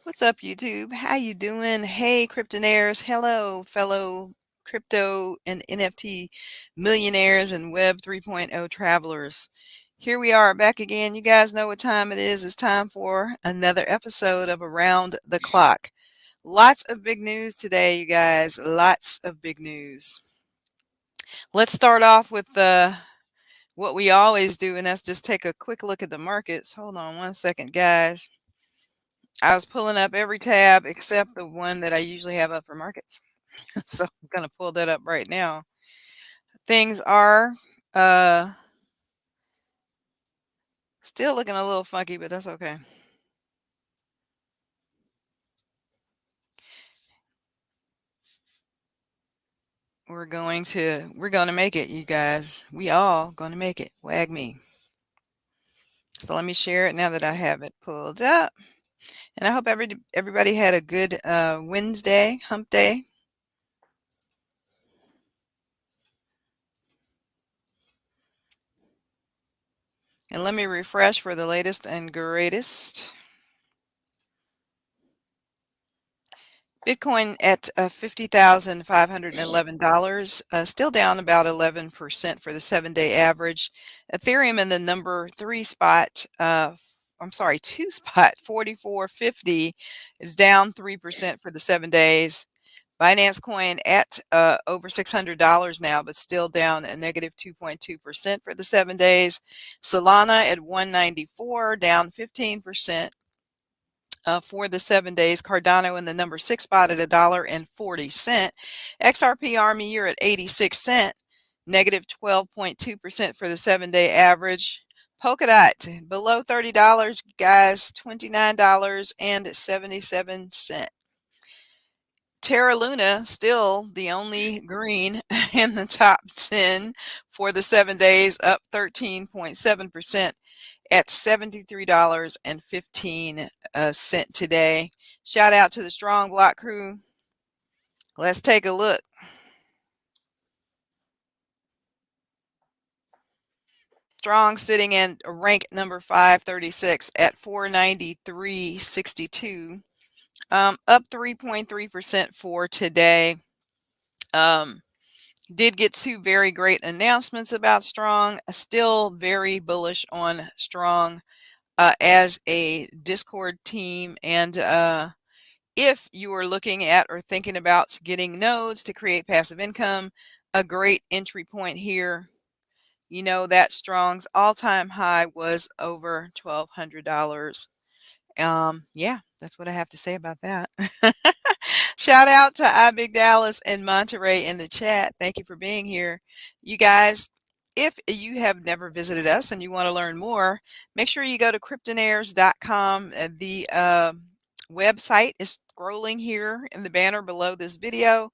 What's up, YouTube? How you doing? Hey, Cryptonairz. Hello, fellow crypto and NFT millionaires and Web 3.0 travelers. Here we are back again. You guys know what time it is. It's time for another episode of Around the Clock. Lots of big news today, you guys. Lots of big news. Let's start off with what we always do, and that's just take a quick look at the markets. Hold on one second, guys. I was pulling up every tab except the one that I usually have up for markets. So I'm going to pull that up right now. Things are uh, still looking a little funky, but that's okay. We're going to make it, you guys. We all going to make it. Wag me. So let me share it now that I have it pulled up. And I hope everybody had a good Wednesday, hump day. And let me refresh for the latest and greatest. Bitcoin at $50,511, still down about 11% for the 7-day average. Ethereum in the number 2 spot, 4450 is down 3% for the 7 days. Binance Coin at over $600 now, but still down a negative 2.2% for the 7 days. Solana at 194, down 15%. For the 7 days. Cardano in the number 6 spot at $1.40. XRP Army Year at 86 cents, negative 12.2% for the 7-day average. Polkadot below $30, guys, $29.77. Terra Luna still the only green in the top 10 for the 7 days, up 13.7%. At $73.15 today. Shout out to the Strong Block crew. Let's take a look. Strong sitting in rank number 536 at 493.62, up 3.3% for today. Did get 2 very great announcements about Strong. Still very bullish on Strong as a Discord team, and if you are looking at or thinking about getting nodes to create passive income, a great entry point here. You know that Strong's all-time high was over $1,200. Yeah, that's what I have to say about that. Shout out to iBig Dallas and Monterey in the chat. Thank you for being here. You guys, if you have never visited us and you want to learn more, make sure you go to Cryptonairz.com. The website is scrolling here in the banner below this video.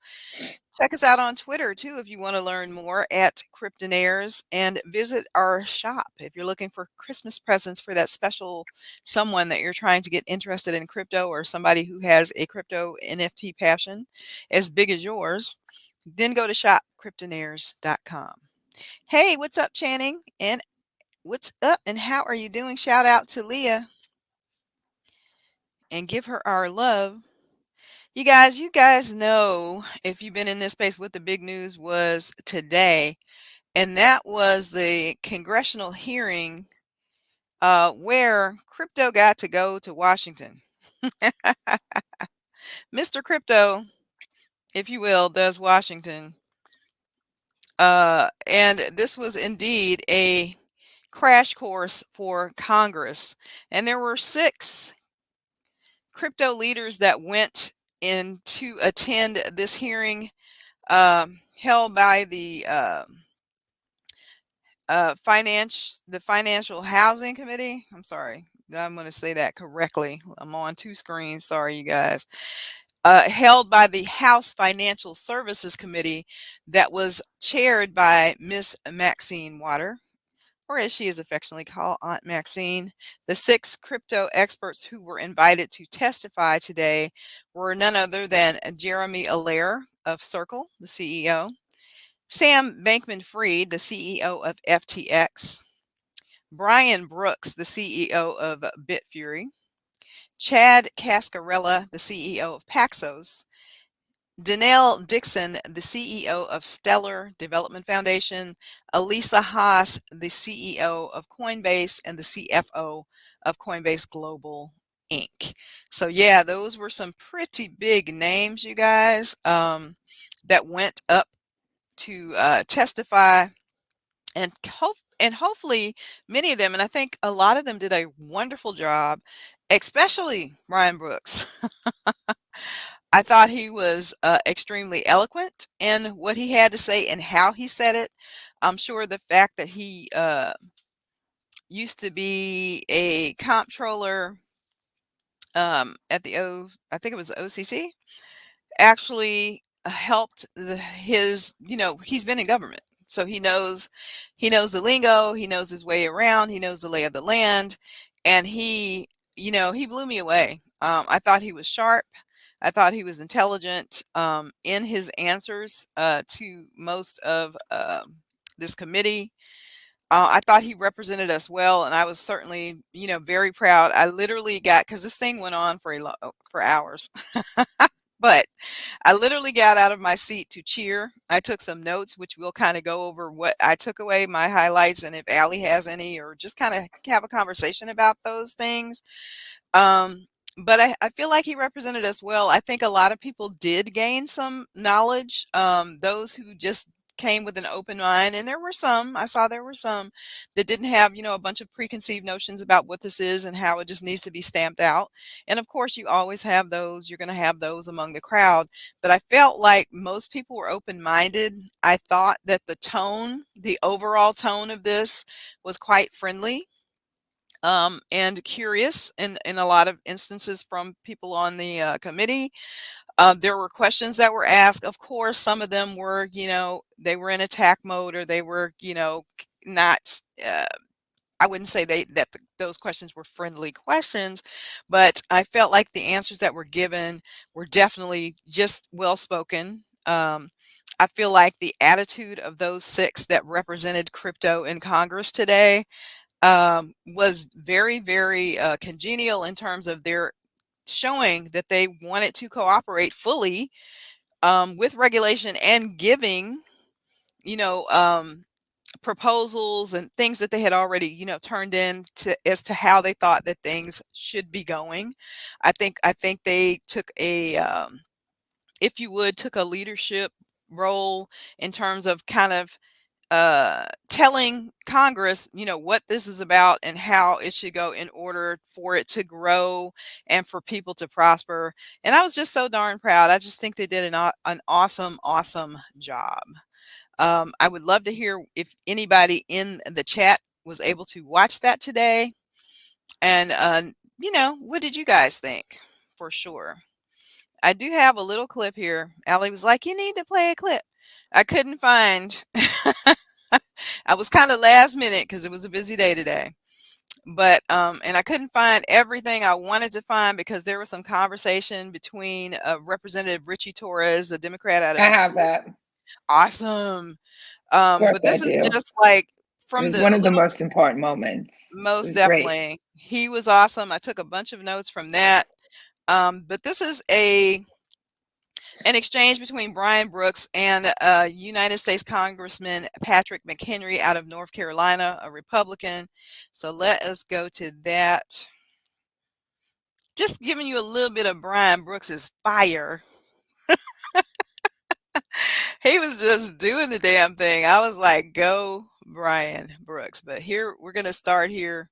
Check us out on Twitter too if you want to learn more at Cryptonairz, and visit our shop if you're looking for Christmas presents for that special someone that you're trying to get interested in crypto, or somebody who has a crypto NFT passion as big as yours. Then go to shop.cryptonairz.com. Hey, what's up, Channing? And what's up and how are you doing? Shout out to Leah and give her our love. You guys know, if you've been in this space, what the big news was today, and that was the congressional hearing where crypto got to go to Washington. Mr. Crypto, if you will, does Washington. And this was indeed a crash course for Congress. And there were 6 crypto leaders that went in to attend this hearing held by the Financial Housing Committee. I'm sorry, I'm going to say that correctly. I'm on 2 screens. Sorry, you guys. Held by the House Financial Services Committee, that was chaired by Miss Maxine Water, or as she is affectionately called, Aunt Maxine. The 6 crypto experts who were invited to testify today were none other than Jeremy Allaire of Circle, the CEO, Sam Bankman-Fried, the CEO of FTX, Brian Brooks, the CEO of Bitfury, Chad Cascarella, the CEO of Paxos, Danelle Dixon, the CEO of Stellar Development Foundation, Elisa Haas, the CEO of Coinbase, and the CFO of Coinbase Global Inc. So yeah, those were some pretty big names, you guys, that went up to testify, and hopefully many of them, and I think a lot of them did a wonderful job, especially Ryan Brooks. I thought he was extremely eloquent in what he had to say and how he said it. I'm sure the fact that he used to be a comptroller at I think it was the OCC, actually helped his, he's been in government. So he knows the lingo, he knows his way around, he knows the lay of the land, and he blew me away. I thought he was sharp. I thought he was intelligent in his answers to most of this committee. I thought he represented us well, and I was certainly, very proud. I literally got, because this thing went on for hours, but I literally got out of my seat to cheer. I took some notes, which we'll kind of go over what I took away, my highlights, and if Allie has any, or just kind of have a conversation about those things. But I feel like he represented us well. I think a lot of people did gain some knowledge. Those who just came with an open mind, and I saw there were some that didn't have, a bunch of preconceived notions about what this is and how it just needs to be stamped out. And of course, you always have those, you're going to have those among the crowd. But I felt like most people were open-minded. I thought that the overall tone of this was quite friendly and curious in a lot of instances from people on the committee. There were questions that were asked. Of course, some of them were, they were in attack mode, or they were, not. I wouldn't say those questions were friendly questions, but I felt like the answers that were given were definitely just well spoken. I feel like the attitude of those 6 that represented crypto in Congress today was very, very congenial in terms of their showing that they wanted to cooperate fully with regulation and giving, you know, um, proposals and things that they had already, turned in as to how they thought that things should be going. I think they took if you would, took a leadership role in terms of kind of telling Congress, what this is about and how it should go in order for it to grow and for people to prosper. And I was just so darn proud. I just think they did an awesome, awesome job. I would love to hear if anybody in the chat was able to watch that today. And, what did you guys think? For sure. I do have a little clip here. Allie was like, you need to play a clip. I couldn't find. I was kind of last minute because it was a busy day today. But and I couldn't find everything I wanted to find because there was some conversation between Representative Richie Torres, a Democrat out of I have that. Awesome. Of course But this I is do. just like It from was the one of the most important moments. It most was great. definitely. He was awesome. I took a bunch of notes from that. But this is an exchange between Brian Brooks and United States Congressman Patrick McHenry out of North Carolina, a Republican. So let us go to that. Just giving you a little bit of Brian Brooks's fire. He was just doing the damn thing. I was like, go Brian Brooks. But here, we're going to start here.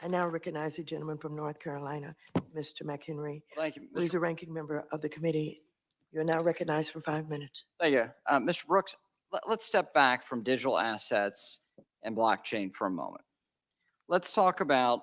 I now recognize the gentleman from North Carolina, Mr. McHenry. Well, thank you, Who is a ranking member of the committee. You're now recognized for 5 minutes. Thank you. Mr. Brooks, let's step back from digital assets and blockchain for a moment. Let's talk about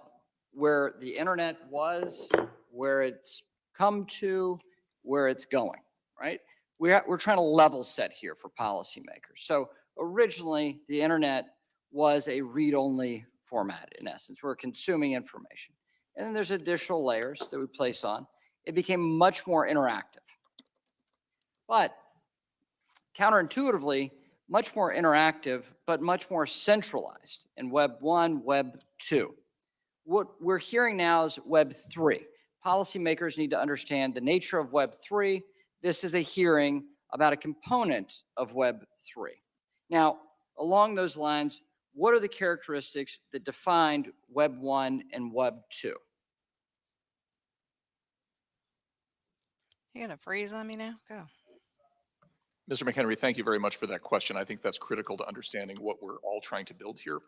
where the internet was, where it's come to, where it's going, right? We're trying to level set here for policymakers. So originally, the internet was a read-only format, in essence. We're consuming information. And then there's additional layers that we place on. It became much more interactive. But counterintuitively, much more interactive, but much more centralized in Web 1, Web 2. What we're hearing now is Web 3. Policymakers need to understand the nature of Web 3. This is a hearing about a component of Web 3. Now, along those lines, what are the characteristics that defined Web 1 and Web 2? You gonna freeze on me now? Go. Mr. McHenry, thank you very much for that question. I think that's critical to understanding what we're all trying to build here.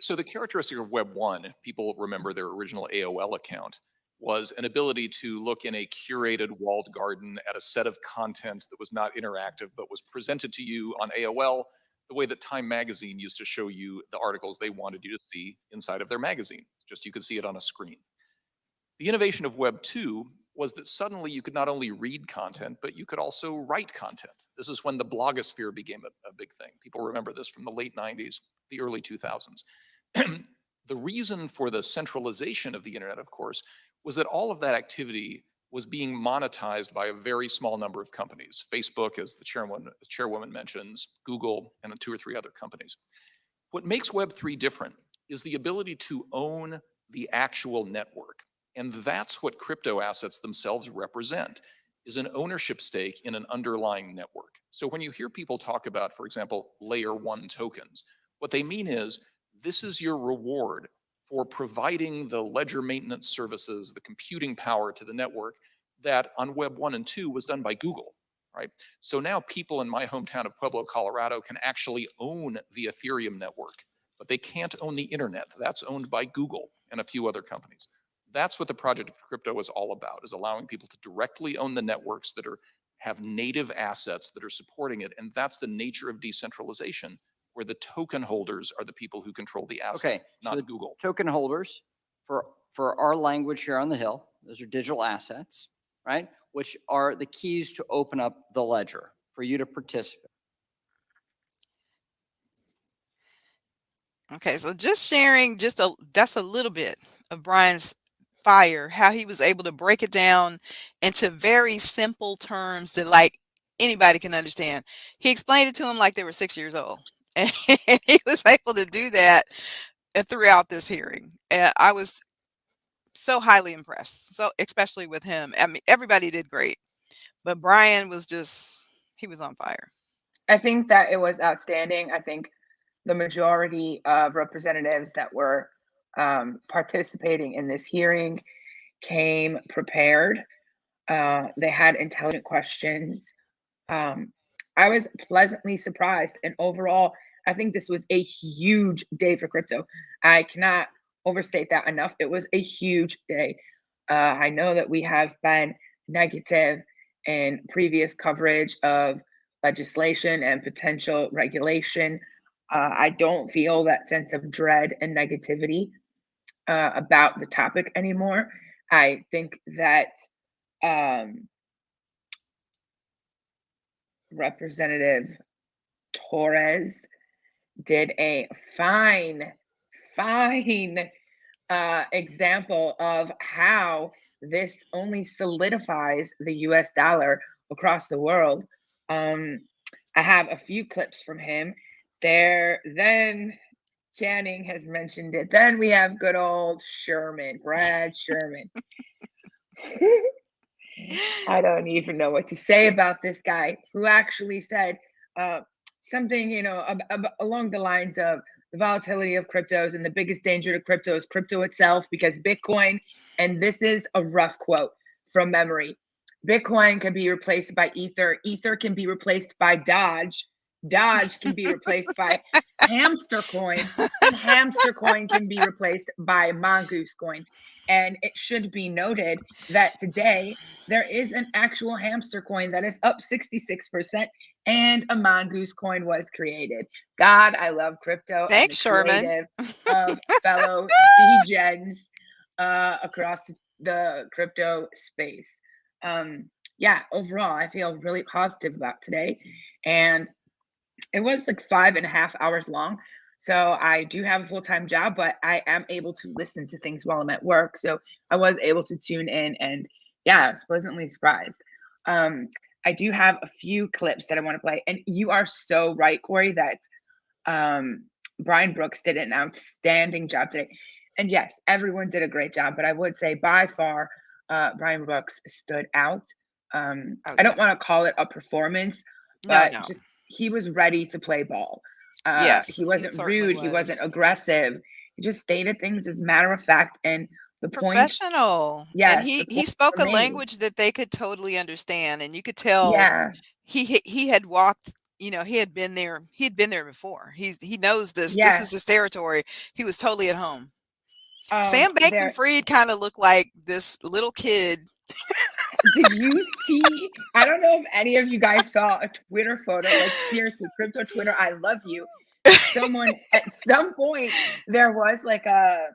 So the characteristic of Web 1, if people remember their original AOL account, was an ability to look in a curated walled garden at a set of content that was not interactive, but was presented to you on AOL the way that Time Magazine used to show you the articles they wanted you to see inside of their magazine. Just you could see it on a screen. The innovation of Web 2 was that suddenly you could not only read content, but you could also write content. This is when the blogosphere became a big thing. People remember this from the late 90s, the early 2000s. The reason for the centralization of the internet, of course, was that all of that activity was being monetized by a very small number of companies. Facebook, as the chairwoman mentions, Google, and 2 or 3 other companies. What makes Web3 different is the ability to own the actual network. And that's what crypto assets themselves represent, is an ownership stake in an underlying network. So when you hear people talk about, for example, layer 1 tokens, what they mean is this is your reward for providing the ledger maintenance services, the computing power to the network that on Web 1 and 2 was done by Google, right? So now people in my hometown of Pueblo, Colorado can actually own the Ethereum network, but they can't own the internet. That's owned by Google and a few other companies. That's what the project of crypto is all about, is allowing people to directly own the networks that have native assets that are supporting it. And that's the nature of decentralization, where the token holders are the people who control the asset, Okay, not so Google. Token holders, for our language here on the Hill, those are digital assets, right? Which are the keys to open up the ledger for you to participate. Okay, so just sharing that's a little bit of Brian's fire, how he was able to break it down into very simple terms that like anybody can understand. He explained it to them like they were 6 years old. And he was able to do that throughout this hearing. And I was so highly impressed. So especially with him. I mean, everybody did great, but Brian was he was on fire. I think that it was outstanding. I think the majority of representatives that were participating in this hearing came prepared. They had intelligent questions. I was pleasantly surprised. And overall, I think this was a huge day for crypto. I cannot overstate that enough. It was a huge day. I know that we have been negative in previous coverage of legislation and potential regulation. I don't feel that sense of dread and negativity about the topic anymore. I think that Representative Torres did a fine example of how this only solidifies the US dollar across the world. I have a few clips from him there. Then Channing has mentioned it. Then we have good old Sherman, Brad Sherman. I don't even know what to say about this guy, who actually said something, along the lines of the volatility of cryptos and the biggest danger to crypto is crypto itself, because Bitcoin, and this is a rough quote from memory, Bitcoin can be replaced by Ether. Ether can be replaced by Dodge. Dodge can be replaced by Hamster Coin. And Hamster Coin can be replaced by Mongoose Coin. And it should be noted that today there is an actual Hamster Coin that is up 66%, and a Mongoose Coin was created. God, I love crypto. Thanks, Sherman. Of fellow degens across the crypto space. Yeah, overall, I feel really positive about today. And it was like 5.5 hours long. So I do have a full-time job, but I am able to listen to things while I'm at work. So I was able to tune in, and yeah, I was pleasantly surprised. I do have a few clips that I want to play. And you are so right, Corey, that Brian Brooks did an outstanding job today. And yes, everyone did a great job, but I would say by far, Brian Brooks stood out. Oh, I don't want to call it a performance, No, but no. just he was ready to play ball. Yes, He he wasn't certainly rude. He wasn't was. aggressive. He just stated things as matter of fact. And the point, Professional. And yes, the he point spoke for a me, language that they could totally understand, and you could tell yeah, he had walked, he had been there. He'd been there before. He knows this. This is yes. his territory. He was totally at home. Sam There, Bankman-Fried kind of looked like this little kid. did you see? I don't know if any of you guys saw a Twitter photo. Like seriously, crypto Twitter, I love you. Someone at some point there was like a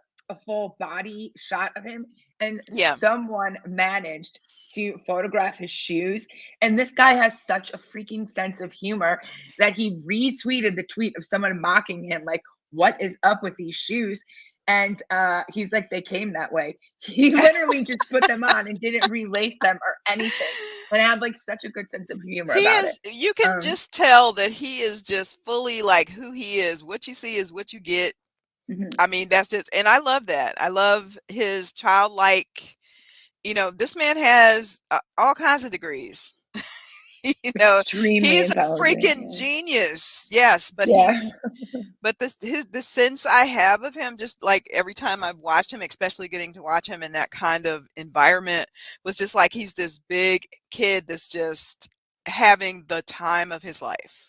full body shot of him, and Yeah. someone managed to photograph his shoes. And this guy has such a freaking sense of humor that he retweeted the tweet of someone mocking him, like, "What is up with these shoes?" And he's like, "They came that way." He literally just put them on and didn't relace them or anything. And I had like such a good sense of humor He about it. is, you can just tell that he is just fully like who he is. What you see is what you get. Mhm. I mean, that's just, and I love that. I love his childlike, this man has all kinds of degrees. Extremely He's a intelligent. freaking genius. Yes, but Yeah. the sense I have of him, just like every time I've watched him, especially getting to watch him in that kind of environment, was just like he's this big kid that's just having the time of his life.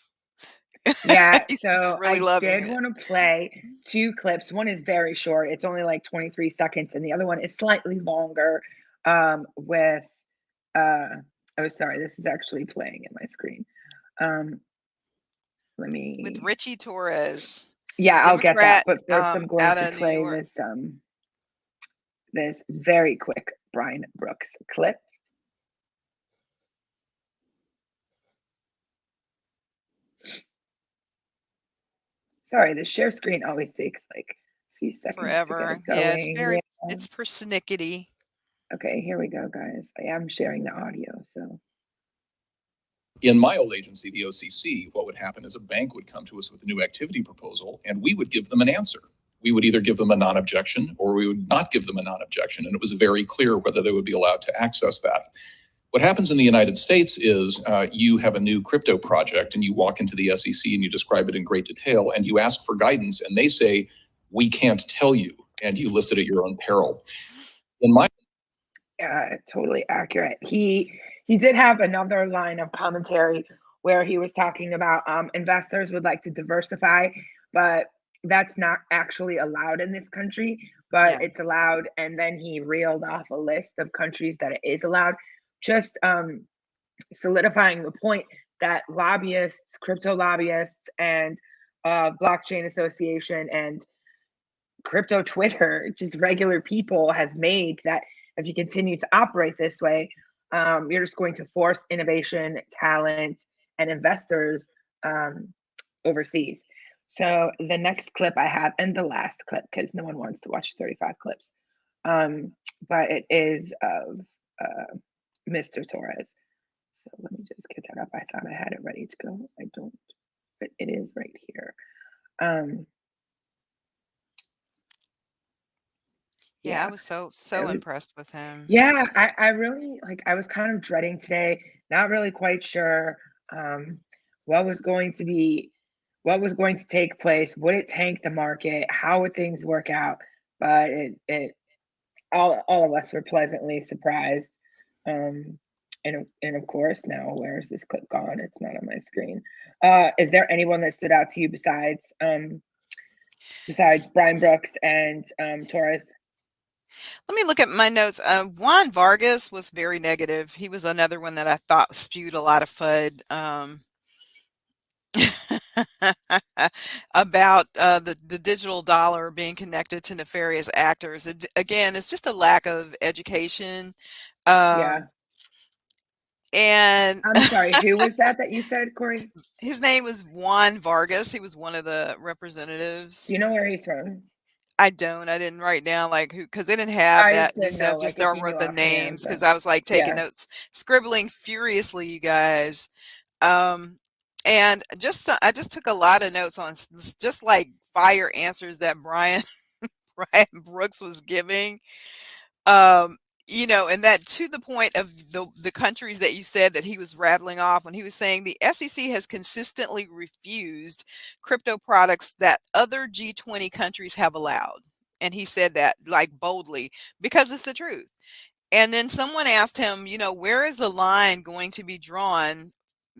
Yeah, He's just so really I loving did it. want to play two clips. One is very short. It's only like 23 seconds, and the other one is slightly longer, with oh sorry, this is actually playing in my screen. Let With me, Richie Torres, yeah, I'll get that. Democrat, But first I'm going out to of New play York. this very quick Brian Brooks clip. Sorry, the share screen always takes like a few seconds to Forever. get Yeah, it's going. very, Yeah. it's persnickety. Okay, here we go, guys. I am sharing the audio, so. In my old agency, the OCC, what would happen is a bank would come to us with a new activity proposal, and we would give them an answer. We would either give them a non-objection or we would not give them a non-objection, and it was very clear whether they would be allowed to access that. What happens in the United States is you have a new crypto project and you walk into the SEC and you describe it in great detail and you ask for guidance and they say, "We can't tell you," and you list it at your own peril. In my Totally accurate. He did have another line of commentary where he was talking about investors would like to diversify, but that's not actually allowed in this country, but Yeah. it's allowed. And then he reeled off a list of countries that it is allowed, just solidifying the point that lobbyists, crypto lobbyists, and blockchain association and crypto Twitter, just regular people have made that if you continue to operate this way, you're just going to force innovation, talent, and investors overseas. So the next clip I have, and the last clip, because no one wants to watch 35 clips, but it is of Mr. Torres. So let me just get that up. I thought I had it ready to go. I don't, but it is right here. Yeah, I was so It was, impressed with him. yeah, I really like, I was kind of dreading today, not really quite sure what was going to be, what was going to take place, would it tank the market, how would things work out? But it all of us were pleasantly surprised. And of course now, where is this clip gone? It's not on my screen. Is there anyone that stood out to you besides Brian Brooks and Torres? Let me look at my notes. Juan Vargas was very negative. He was another one that I thought spewed a lot of FUD about the digital dollar being connected to nefarious actors. Again, it's just a lack of education. Yeah. And I'm sorry, who was that you said, Corey? his name was Juan Vargas. He was one of the representatives. Do you know where he's from? I don't. I didn't write down like who, because they didn't have I that. just This didn't know, says like, just if I you wrote knew the offhand, names because but I was like taking yeah. notes, scribbling furiously, you guys. Um, and I just took a lot of notes on just like fire answers that Brian Brooks was giving. Um, you know, and that to the point of the countries that you said that he was rattling off when he was saying the SEC has consistently refused crypto products that other G20 countries have allowed. And he said that like boldly because it's the truth. And then someone asked him, you know, where is the line going to be drawn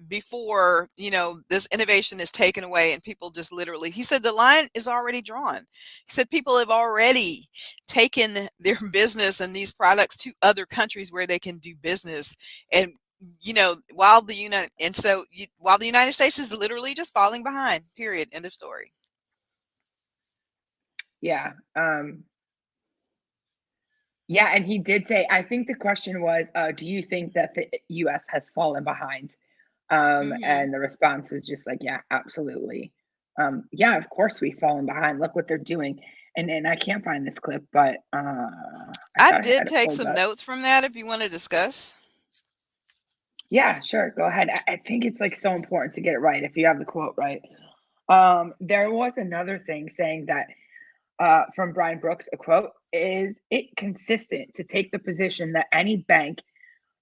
before, you know, this innovation is taken away and people just literally, he said the line is already drawn. He said people have already taken their business and these products to other countries where they can do business. And, you know, while the United States is literally just falling behind, period, end of story. Yeah. Yeah, and he did say, I think the question was, do you think that the US has fallen behind? Mm-hmm. And the response was just like, yeah, absolutely. Yeah, of course we've fallen behind. Look what they're doing. And I can't find this clip, but I I thought I did had it take pulled some up. notes from that if you want to discuss. Yeah, sure. Go ahead. I think it's like so important to get it right if you have the quote right. There was another thing saying that from Brian Brooks, a quote, is it consistent to take the position that any bank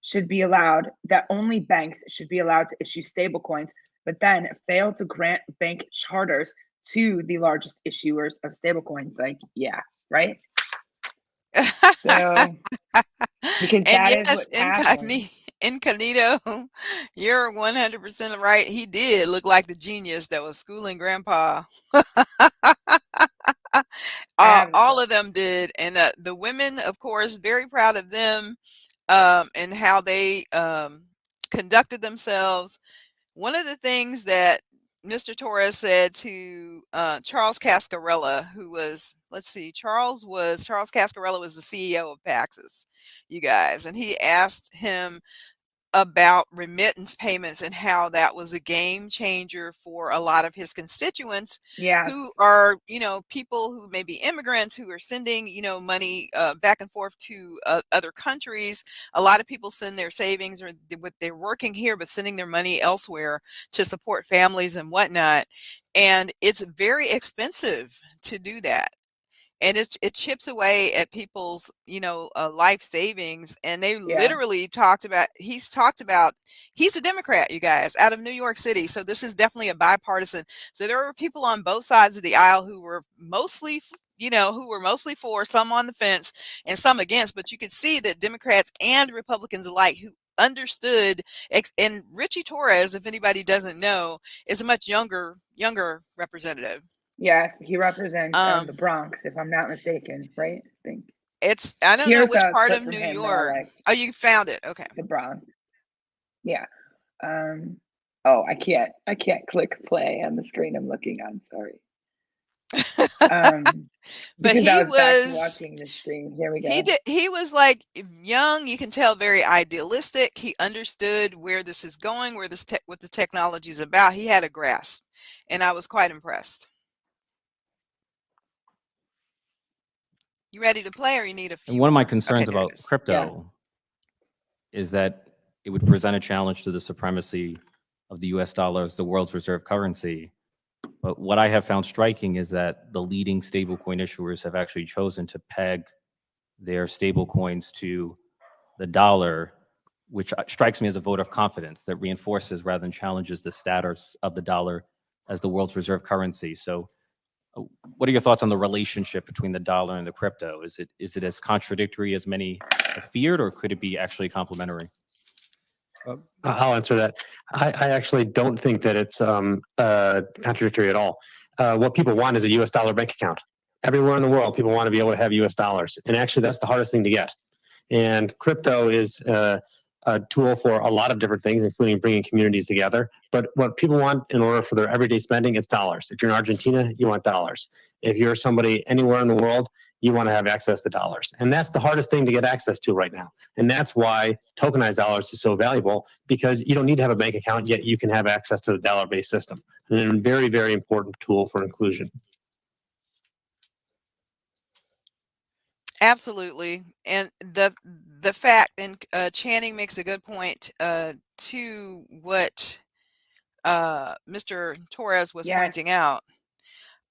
should be allowed, that only banks should be allowed to issue stablecoins, but then fail to grant bank charters to the largest issuers of stablecoins? Like, yeah, right? So, because And that is yes, what's happening. incognito, you're 100% right. He did look like the genius that was schooling grandpa. I have the All clip. of them did. And the women, of course, very proud of them and how they conducted themselves. One of the things that Mr. Torres said to Charles Cascarella, who was, let's see, Charles Cascarella was the CEO of Paxos, you guys, and he asked him about remittance payments and how that was a game changer for a lot of his constituents Yes. who are, you know, people who may be immigrants who are sending, you know, money back and forth to other countries. A lot of people send their savings or what they're working here, but sending their money elsewhere to support families and whatnot. And it's very expensive to do that. And it chips away at people's, you know, life savings. And they Yeah. literally he's a Democrat, you guys, out of New York City. So this is definitely a bipartisan. So there were people on both sides of the aisle who were mostly, you know, who were mostly for, some on the fence and some against. But you could see that Democrats and Republicans alike who understood. And Richie Torres, if anybody doesn't know, is a much younger representative. Yes. He represents the Um, Bronx, if I'm not mistaken, right? I think. I don't know Here's which a part clip of from New him that I York. like. Oh, you found it. Okay. The Bronx. Yeah. Oh, I can't click play on the screen I'm looking on. Sorry. But Because I was back to watching the stream. Here we go. he was like young, you can tell, very idealistic. He understood where this is going, what the technology is about. He had a grasp, and I was quite impressed. You ready to play or you need a few And one of my more? Okay, concerns there it about is. crypto is that it would present a challenge to the supremacy of the US dollar as the world's reserve currency. But what I have found striking is that the leading stablecoin issuers have actually chosen to peg their stablecoins to the dollar, which strikes me as a vote of confidence that reinforces rather than challenges the status of the dollar as the world's reserve currency. So what are your thoughts on the relationship between the dollar and the crypto? Is it as contradictory as many have feared, or could it be actually complementary? I'll answer that. I actually don't think that it's contradictory at all. What people want is a US dollar bank account. Everywhere in the world, people want to be able to have US dollars. And actually, that's the hardest thing to get. And crypto is a tool for a lot of different things, including bringing communities together. But what people want in order for their everyday spending, it's dollars. If you're in Argentina, you want dollars. If you're somebody anywhere in the world, you want to have access to dollars. And that's the hardest thing to get access to right now. And that's why tokenized dollars is so valuable, because you don't need to have a bank account, yet you can have access to the dollar-based system. And a very, very important tool for inclusion. Absolutely. And the fact, and Channing makes a good point to what Mr. Torres was Yes, pointing out.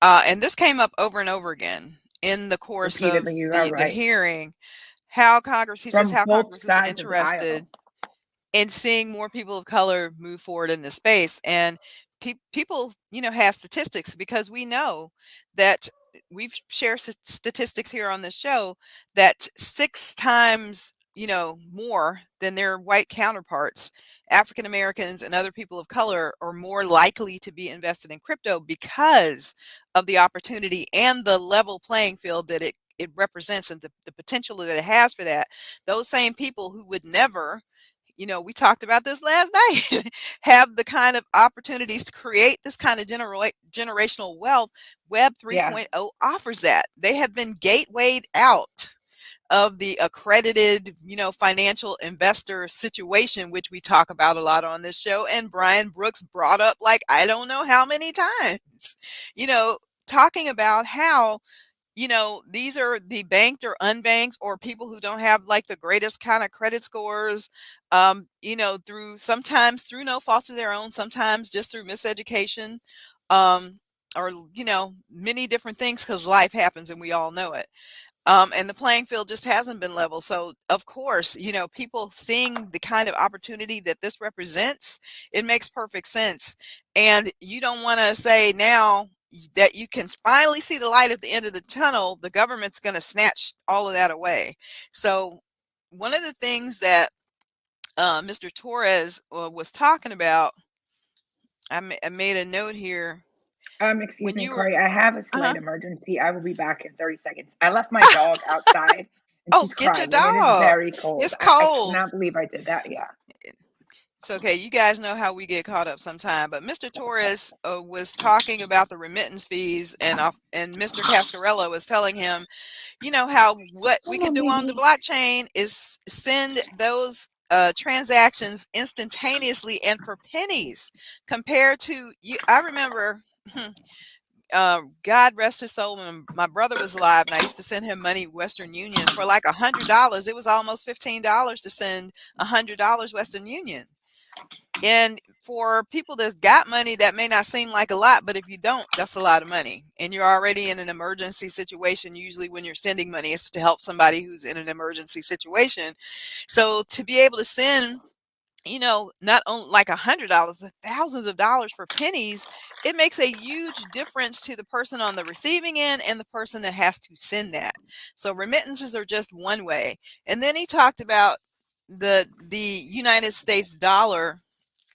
And this came up over and over again in the course of repeatedly, you are the right. hearing. How Congress, he says, From how both Congress is sides of the interested aisle. in seeing more people of color move forward in the space. And people, have statistics, because we know that we've shared statistics here on the show that 6 times, more than their white counterparts, African Americans and other people of color are more likely to be invested in crypto because of the opportunity and the level playing field that it represents, and the potential that it has for that. Those same people who would never, we talked about this last night, have the kind of opportunities to create this kind of generational wealth. Web Yeah, 3.0 offers that. They have been gatewayed out of the accredited, financial investor situation, which we talk about a lot on this show. And Brian Brooks brought up, like, I don't know how many times, talking about how, these are the banked or unbanked, or people who don't have like the greatest kind of credit scores, sometimes through no fault of their own, sometimes just through miseducation, um, or, many different things, because life happens and we all know it. And the playing field just hasn't been level. So of course, people seeing the kind of opportunity that this represents, it makes perfect sense. And you don't want to say now that you can finally see the light at the end of the tunnel, the government's going to snatch all of that away. So one of the things that Mr. Torres was talking about, I made a note here. excuse When me, you were, Corey, I have a uh-huh. slight emergency. I will be back in 30 seconds. I left my dog outside and Oh, she's get your crying and it is dog. very cold. It's I cold. cannot believe I did that. Yeah. It's okay. You guys know how we get caught up sometime. But Mr. Torres was talking about the remittance fees, and Mr. Cascarello was telling him, how what we can do on the blockchain is send those transactions instantaneously and for pennies, compared to you. I remember. God rest his soul, when my brother was alive and I used to send him money Western Union for like $100. It was almost $15 to send $100 Western Union. And for people that's got money, that may not seem like a lot, but if you don't, that's a lot of money. And you're already in an emergency situation. Usually when you're sending money, it's to help somebody who's in an emergency situation. So to be able to send, not only like $100, but thousands of dollars for pennies, it makes a huge difference to the person on the receiving end and the person that has to send that. So remittances are just one way. And then he talked about the United States dollar.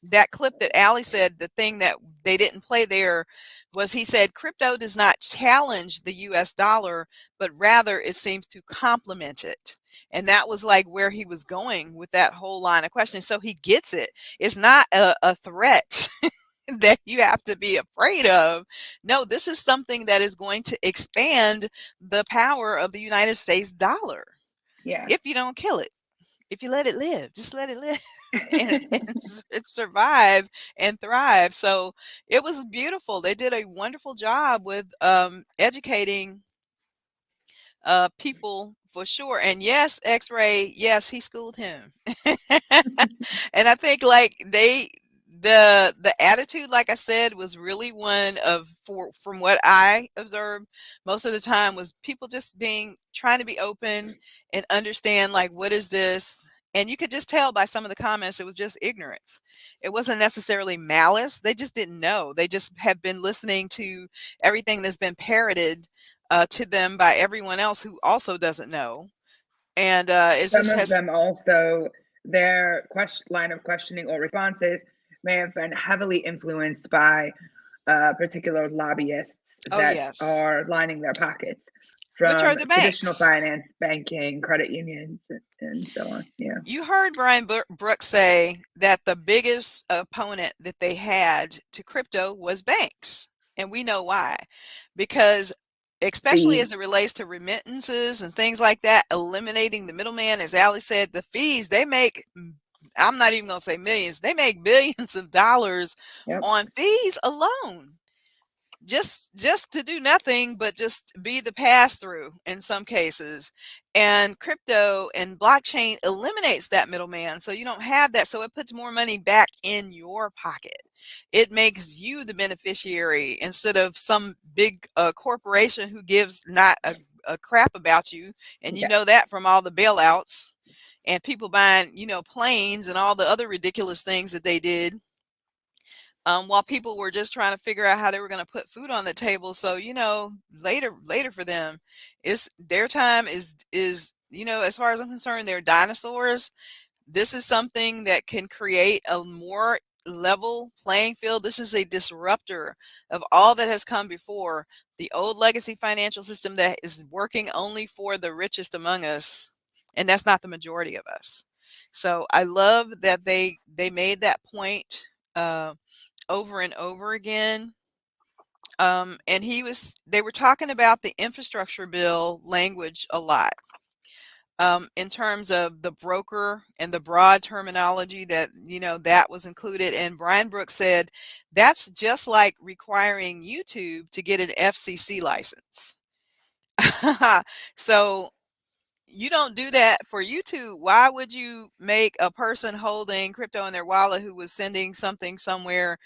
That clip that Allie said, the thing that they didn't play there was, he said crypto does not challenge the US dollar, but rather it seems to complement it. And that was like where he was going with that whole line of questioning. So he gets it. It's not a threat that you have to be afraid of. No, this is something that is going to expand the power of the United States dollar. Yeah. If you don't kill it, if you let it live, just let it live. and survive and thrive. So it was beautiful. They did a wonderful job with educating people, for sure. And yes, X-Ray, yes, he schooled him. And I think like the attitude, like I said, was really one of, from what I observed most of the time, was people just trying to be open and understand, like, what is this? And you could just tell by some of the comments, it was just ignorance. It wasn't necessarily malice. They just didn't know. They just have been listening to everything that's been parroted to them by everyone else who also doesn't know. And it Some just of has, them also, their line of questioning or responses may have been heavily influenced by particular lobbyists oh that yes, are lining their pockets which are from the traditional banks. finance, banking, credit unions, and so on. Yeah. You heard Brian Brooks say that the biggest opponent that they had to crypto was banks. And we know why. Because especially as it relates to remittances and things like that, eliminating the middleman, as Allie said, the fees, they make, I'm not even going to say millions, they make billions of dollars Yep. on fees alone. just to do nothing but just be the pass through in some cases. And crypto and blockchain eliminates that middleman, so you don't have that, so it puts more money back in your pocket. It makes you the beneficiary instead of some big corporation who gives not a crap about you, and you Yeah. know that from all the bailouts and people buying, planes and all the other ridiculous things that they did, while people were just trying to figure out how they were going to put food on the table. So, later for them, it's their time is, as far as I'm concerned, they're dinosaurs. This is something that can create a more level playing field. This is a disruptor of all that has come before. The old legacy financial system that is working only for the richest among us, and that's not the majority of us. So I love that they made that point over and over again. And they were talking about the infrastructure bill language a lot, in terms of the broker and the broad terminology that, that was included. And Brian Brooks said, that's just like requiring YouTube to get an FCC license. So you don't do that for YouTube. Why would you make a person holding crypto in their wallet who was sending something somewhere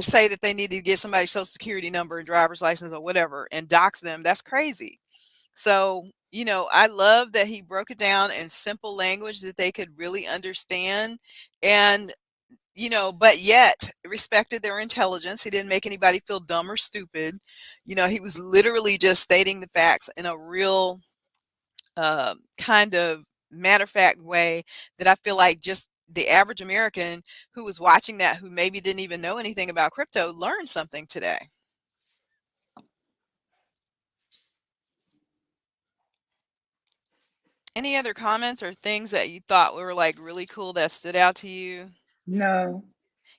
say that they need to get somebody's social security number and driver's license or whatever and dox them? That's crazy. So, I love that he broke it down in simple language that they could really understand, and, but yet respected their intelligence. He didn't make anybody feel dumb or stupid. He was literally just stating the facts in a real kind of matter of fact way that I feel like just the average American who was watching that, who maybe didn't even know anything about crypto, learned something today. Any other comments or things that you thought were like really cool that stood out to you? No.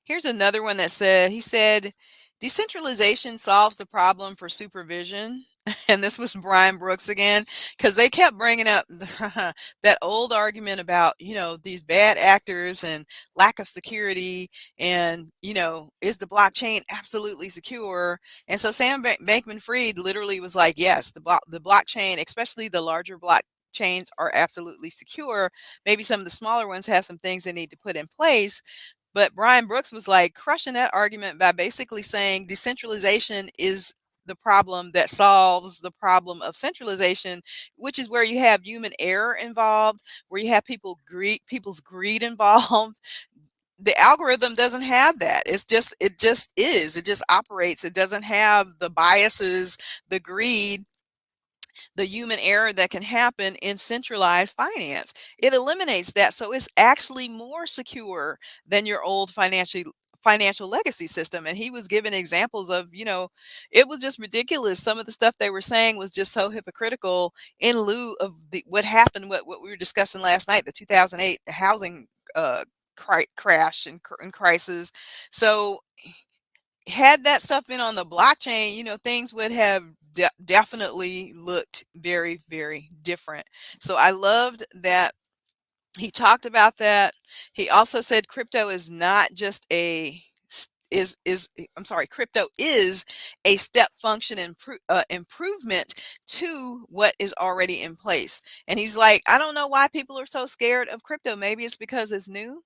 Here's another one that said, decentralization solves the problem for supervision. And this was Brian Brooks again, because they kept bringing up that old argument about, these bad actors and lack of security. And, is the blockchain absolutely secure? And so Sam Bankman-Fried literally was like, yes, the blockchain, especially the larger blockchains, are absolutely secure. Maybe some of the smaller ones have some things they need to put in place. But Brian Brooks was like crushing that argument by basically saying decentralization is the problem that solves the problem of centralization, which is where you have human error involved, where you have people's greed involved. The algorithm doesn't have that. It just operates. It doesn't have the biases, the greed, the human error that can happen in centralized finance. It eliminates that. So it's actually more secure than your old financial legacy system. And he was giving examples of, it was just ridiculous. Some of the stuff they were saying was just so hypocritical in lieu of what happened, what we were discussing last night, the 2008 housing crash and crisis. So had that stuff been on the blockchain, things would have definitely looked very, very different. So I loved that he talked about that. He also said crypto is not just crypto is a step function improvement to what is already in place. And he's like, I don't know why people are so scared of crypto. Maybe it's because it's new.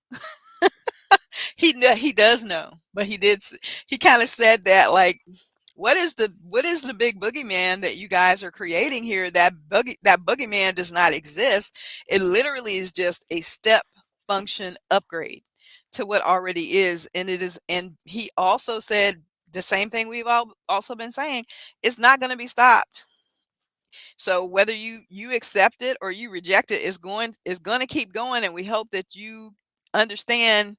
He does know, but he kind of said that, like, what is the big boogeyman that you guys are creating here? That boogeyman does not exist. It literally is just a step function upgrade to what already is. And he also said the same thing we've also been saying. It's not going to be stopped. So whether you accept it or you reject it, it's going to keep going. And we hope that you understand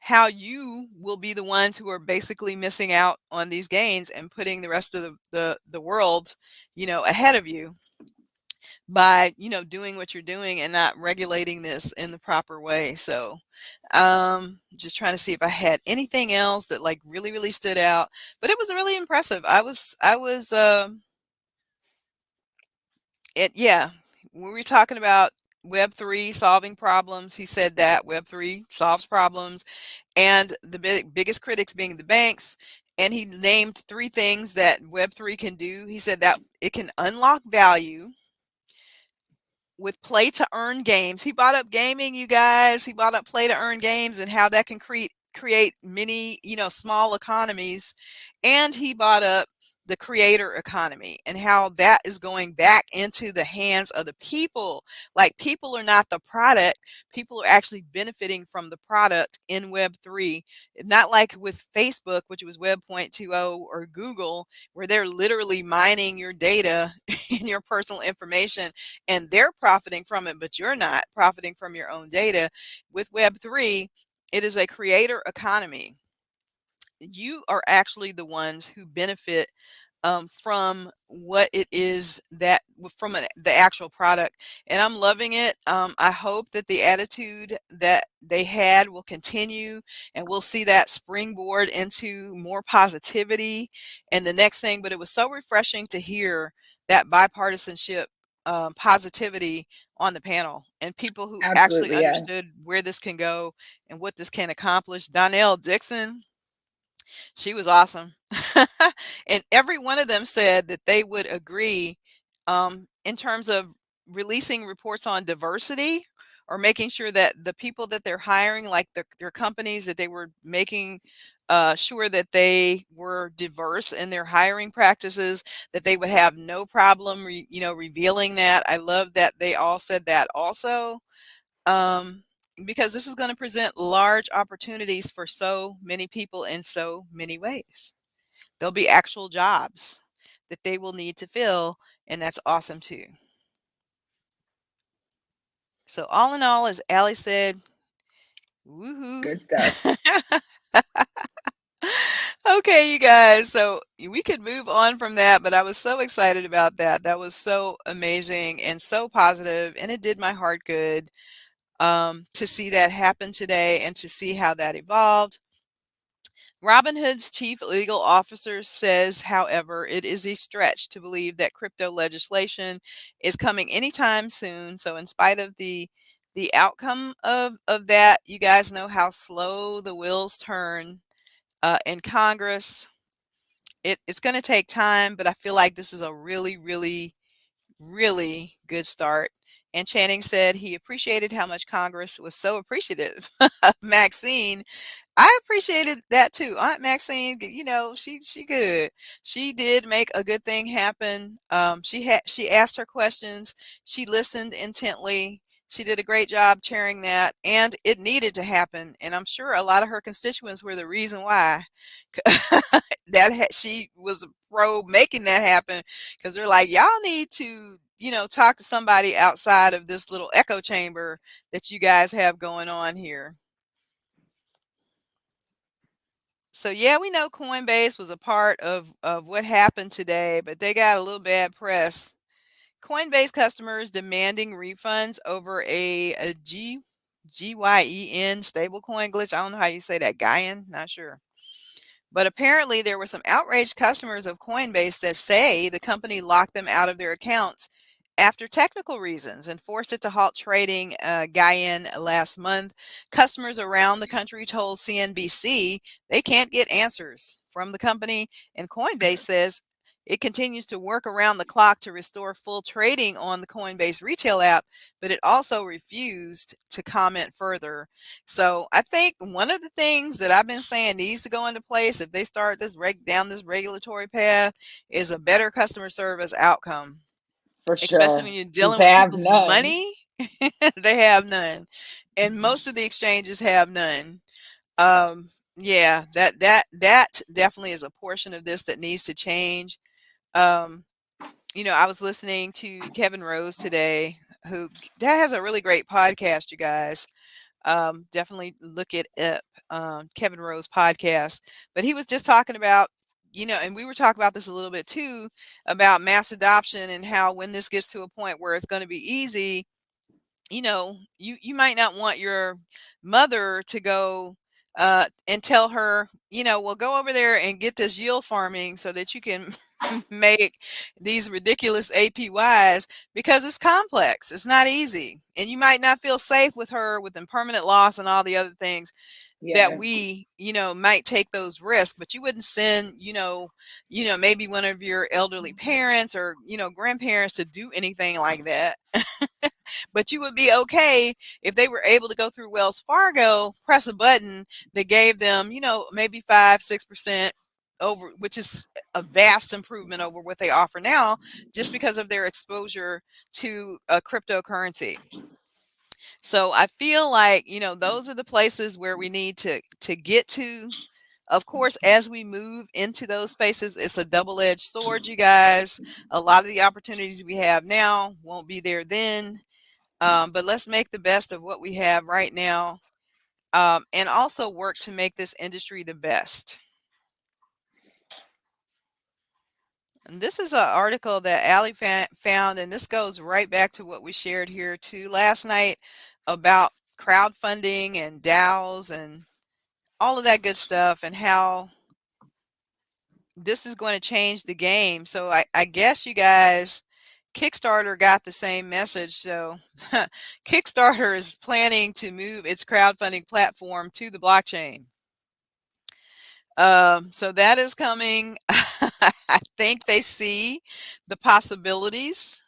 how you will be the ones who are basically missing out on these gains and putting the rest of the world, ahead of you by, doing what you're doing and not regulating this in the proper way. So, just trying to see if I had anything else that like really, really stood out, but it was really impressive. Yeah, when we were talking about Web3 solving problems, he said that Web3 solves problems. And the biggest critics being the banks and he named 3 things that Web3 can do. He said that it can unlock value with play to earn games. He brought up gaming, you guys. He brought up play to earn games and how that can create many, small economies. And he brought up the creator economy and how that is going back into the hands of the people. Like, people are not the product. People are actually benefiting from the product in Web3. Not like with Facebook, which was Web 0.20, or Google, where they're literally mining your data and your personal information, and they're profiting from it, but you're not profiting from your own data. With Web3, it is a creator economy. You are actually the ones who benefit from what it is that from the actual product, and I'm loving it. I hope that the attitude that they had will continue, and we'll see that springboard into more positivity and the next thing. But it was so refreshing to hear that bipartisanship, positivity on the panel, and people who actually Absolutely, yeah. understood where this can go and what this can accomplish. Donnell Dixon, she was awesome. And every one of them said that they would agree, in terms of releasing reports on diversity, or making sure that the people that they're hiring, like their companies, that they were making sure that they were diverse in their hiring practices, that they would have no problem revealing that. I love that they all said that also. Because this is going to present large opportunities for so many people in so many ways. There'll be actual jobs that they will need to fill, and that's awesome too. So all in all, as Allie said, woohoo. Good stuff. Okay, you guys, so we could move on from that, but I was so excited about that. That was so amazing and so positive, and it did my heart good, to see that happen today and to see how that evolved. Robinhood's chief legal officer says, however, it is a stretch to believe that crypto legislation is coming anytime soon. So in spite of the outcome of that, you guys know how slow the wheels turn in Congress. It's going to take time, but I feel like this is a really, really, really good start. And Channing said he appreciated how much Congress was so appreciative of Maxine. I appreciated that too. Aunt Maxine, she good. She did make a good thing happen. She asked her questions. She listened intently. She did a great job chairing that, and it needed to happen. And I'm sure a lot of her constituents were the reason why she was pro making that happen, because they're like, y'all need to, talk to somebody outside of this little echo chamber that you guys have going on here. So yeah, we know Coinbase was a part of what happened today, but they got a little bad press. Coinbase customers demanding refunds over a GYEN stablecoin glitch. I don't know how you say that. Guyan, not sure. But apparently there were some outraged customers of Coinbase that say the company locked them out of their accounts after technical reasons and forced it to halt trading Guyan last month. Customers around the country told CNBC they can't get answers from the company, and Coinbase says it continues to work around the clock to restore full trading on the Coinbase retail app, but it also refused to comment further. So I think one of the things that I've been saying needs to go into place if they start down this regulatory path is a better customer service outcome. For Especially sure. when you're dealing They with have people's none. money. They have none. And most of the exchanges have none. Yeah, that definitely is a portion of this that needs to change. I was listening to Kevin Rose today, who that has a really great podcast, you guys. Definitely look it up, Kevin Rose podcast. But he was just talking about, and we were talking about this a little bit too, about mass adoption and how when this gets to a point where it's going to be easy, you might not want your mother to go and tell her, well, go over there and get this yield farming so that you can make these ridiculous APYs, because it's complex. It's not easy. And you might not feel safe with her with impermanent loss and all the other things. Yeah. that we, might take those risks, but you wouldn't send, maybe one of your elderly parents or, grandparents to do anything like that. But you would be okay if they were able to go through Wells Fargo, press a button that gave them, maybe 5-6% over, which is a vast improvement over what they offer now, just because of their exposure to a cryptocurrency. So I feel like, those are the places where we need to get to. Of course, as we move into those spaces, it's a double-edged sword, you guys. A lot of the opportunities we have now won't be there then. But let's make the best of what we have right now, and also work to make this industry the best. And this is an article that Allie found, and this goes right back to what we shared here too last night about crowdfunding and DAOs and all of that good stuff, and how this is going to change the game. So I guess you guys, Kickstarter got the same message. So Kickstarter is planning to move its crowdfunding platform to the blockchain. So that is coming. I think they see the possibilities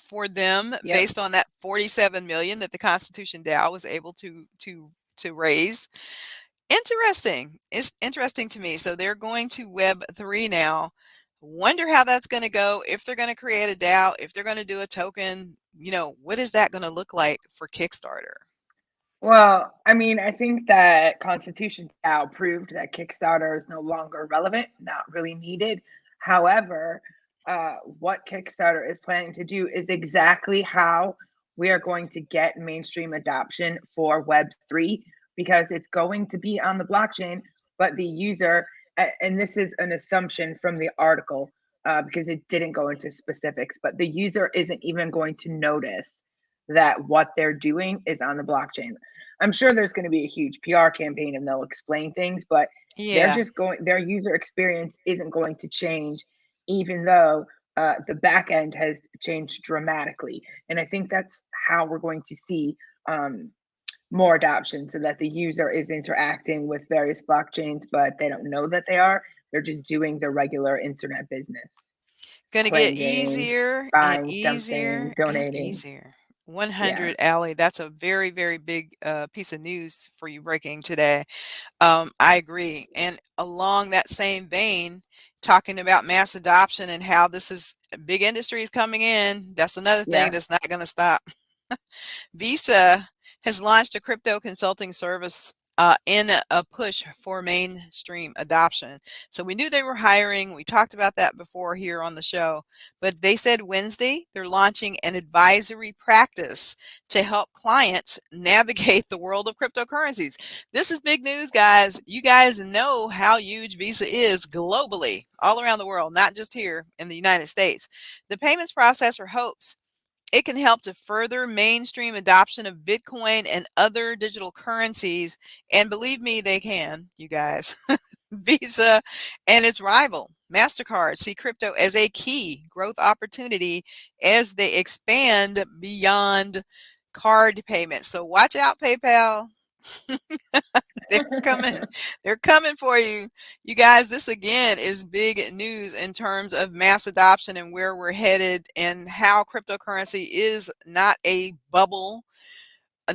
for them Yep. based on that 47 million that the Constitution DAO was able to raise. Interesting. It's interesting to me. So they're going to Web3 now. Wonder how that's going to go. If they're going to create a DAO, if they're going to do a token, what is that going to look like for Kickstarter? Well, I mean, I think that Constitution DAO proved that Kickstarter is no longer relevant, not really needed. However, what Kickstarter is planning to do is exactly how we are going to get mainstream adoption for Web3, because it's going to be on the blockchain, but the user, and this is an assumption from the article, because it didn't go into specifics, but the user isn't even going to notice that what they're doing is on the blockchain. I'm sure there's going to be a huge PR campaign and they'll explain things, but they're Yeah. just going, their user experience isn't going to change, even though the back end has changed dramatically. And I think that's how we're going to see more adoption, so that the user is interacting with various blockchains, but they don't know that they are. They're just doing their regular internet business. Going to get Playing games, easier and buying easier something, and donating. easier. 100, Allie. That's a very, very big piece of news for you breaking today. I agree. And along that same vein, talking about mass adoption and how this is big industries coming in, that's another thing Yeah. that's not going to stop. Visa has launched a crypto consulting service in a push for mainstream adoption. So we knew they were hiring. We talked about that before here on the show. But they said Wednesday they're launching an advisory practice to help clients navigate the world of cryptocurrencies. This is big news, guys. You guys know how huge Visa is globally, all around the world, not just here in the United States. The payments processor hopes it can help to further mainstream adoption of Bitcoin and other digital currencies. And believe me, they can, you guys. Visa and its rival, MasterCard, see crypto as a key growth opportunity as they expand beyond card payments. So watch out, PayPal. They're coming. They're coming for you. You guys, this again is big news in terms of mass adoption and where we're headed, and how cryptocurrency is not a bubble,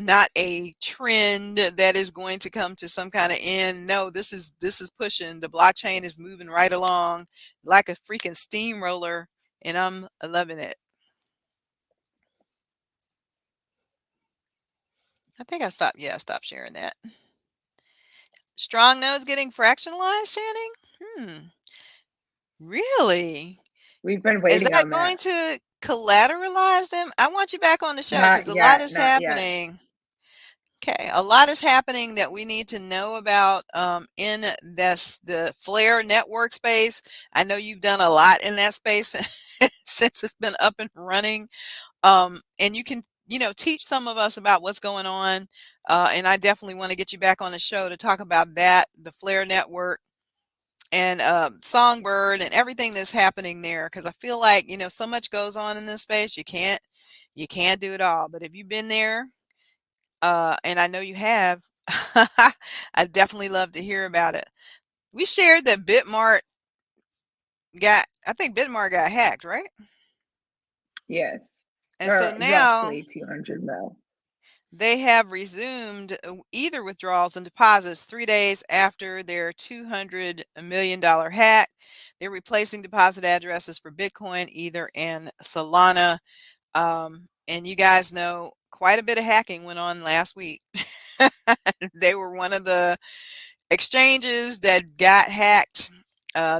not a trend that is going to come to some kind of end. No, this is pushing. The blockchain is moving right along like a freaking steamroller, and I'm loving it. I think I stopped. Yeah, I stopped sharing that. Strong nodes getting fractionalized, Channing? Really? We've been Is waiting that on going that. to collateralize them? I want you back on the show because Not a lot yet, is not yet. happening. Okay, a lot is happening that we need to know about in the Flare network space. I know you've done a lot in that space since it's been up and running. And you can, teach some of us about what's going on. And I definitely want to get you back on the show to talk about that, the Flare network, and Songbird and everything that's happening there, because I feel like so much goes on in this space. You can't do it all, but if you've been there, and I know you have, I'd definitely love to hear about it. We shared that I think Bitmart got hacked, right? Yes. And so Or now roughly 200 mil. they have resumed either withdrawals and deposits 3 days after their $200 million hack. They're replacing deposit addresses for Bitcoin, Ether, and Solana. And you guys know quite a bit of hacking went on last week. They were one of the exchanges that got hacked.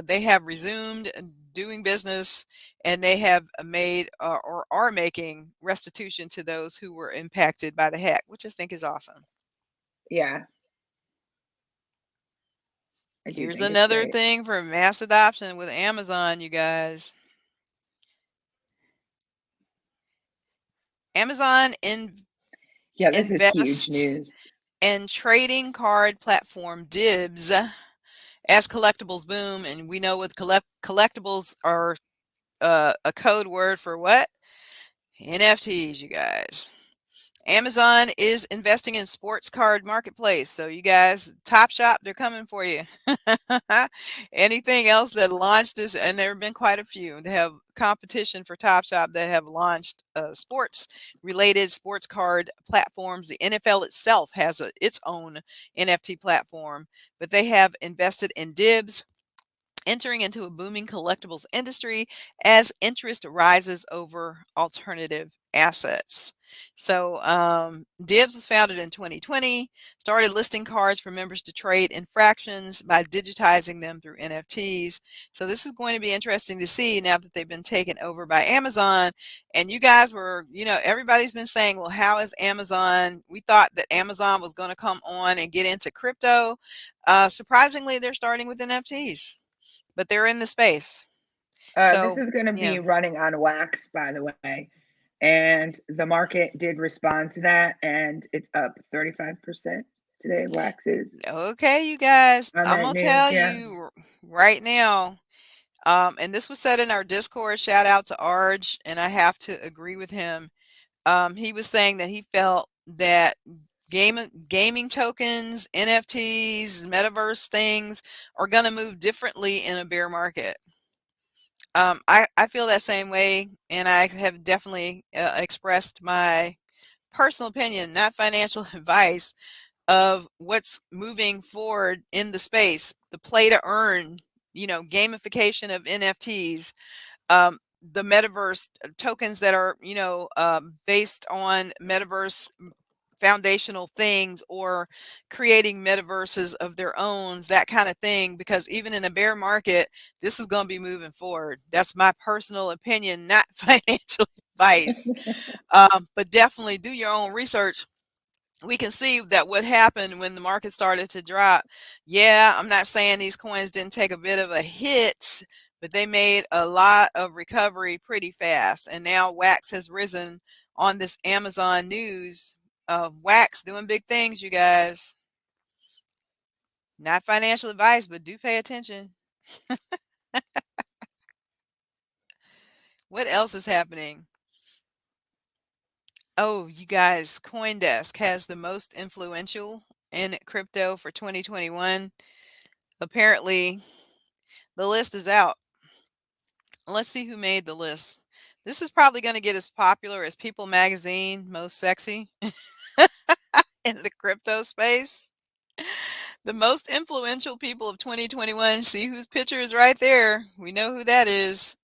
They have resumed doing business, and they have made or are making restitution to those who were impacted by the hack, which I think is awesome. Yeah. I do Here's think it's another great. thing for mass adoption with Amazon, you guys. Amazon Yeah, this is huge invest news. in trading card platform Dibs as collectibles boom, and we know what collectibles are a code word for what? NFTs, you guys. Amazon is investing in sports card marketplace. So you guys, Top Shop, they're coming for you. Anything else that launched this, and there have been quite a few. They have competition for Top Shop that have launched sports related sports card platforms. The NFL itself has its own NFT platform, but they have invested in Dibs, entering into a booming collectibles industry as interest rises over alternative assets. So, Dibs was founded in 2020, started listing cards for members to trade in fractions by digitizing them through NFTs. So, this is going to be interesting to see now that they've been taken over by Amazon. And you guys were, everybody's been saying, well, how is Amazon? We thought that Amazon was going to come on and get into crypto. Surprisingly, they're starting with NFTs, but they're in the space. This So, is going to yeah. be running on wax, by the way. And the market did respond to that, and it's up 35% today. Wax is Okay, you guys, on I'm that gonna news. tell Yeah. you right now, and this was said in our Discord. Shout out to Arj, and I have to agree with him. He was saying that he felt that gaming tokens, NFTs, metaverse things are going to move differently in a bear market. I feel that same way, and I have definitely expressed my personal opinion, not financial advice, of what's moving forward in the space. The play to earn, gamification of NFTs, the metaverse tokens that are, based on metaverse foundational things, or creating metaverses of their own, that kind of thing, because even in a bear market, this is going to be moving forward. That's my personal opinion, not financial advice. But definitely do your own research. We can see that what happened when the market started to drop. Yeah, I'm not saying these coins didn't take a bit of a hit, but they made a lot of recovery pretty fast. And now Wax has risen on this Amazon news. Wax doing big things, you guys. Not financial advice, but do pay attention. What else is happening? Oh, you guys, CoinDesk has the most influential in crypto for 2021. Apparently, the list is out. Let's see who made the list. This is probably going to get as popular as People Magazine, Most Sexy in the crypto space. The most influential people of 2021. See whose picture is right there. We know who that is.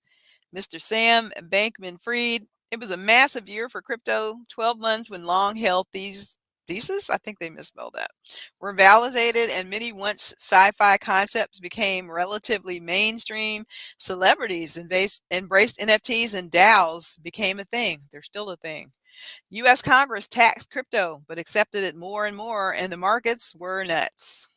Mr. Sam Bankman-Fried. It was a massive year for crypto. 12 months when long-held thesis, I think they misspelled that, were validated, and many once sci-fi concepts became relatively mainstream. Celebrities embraced NFTs, and DAOs became a thing. They're still a thing. U.S. Congress taxed crypto, but accepted it more and more, and the markets were nuts.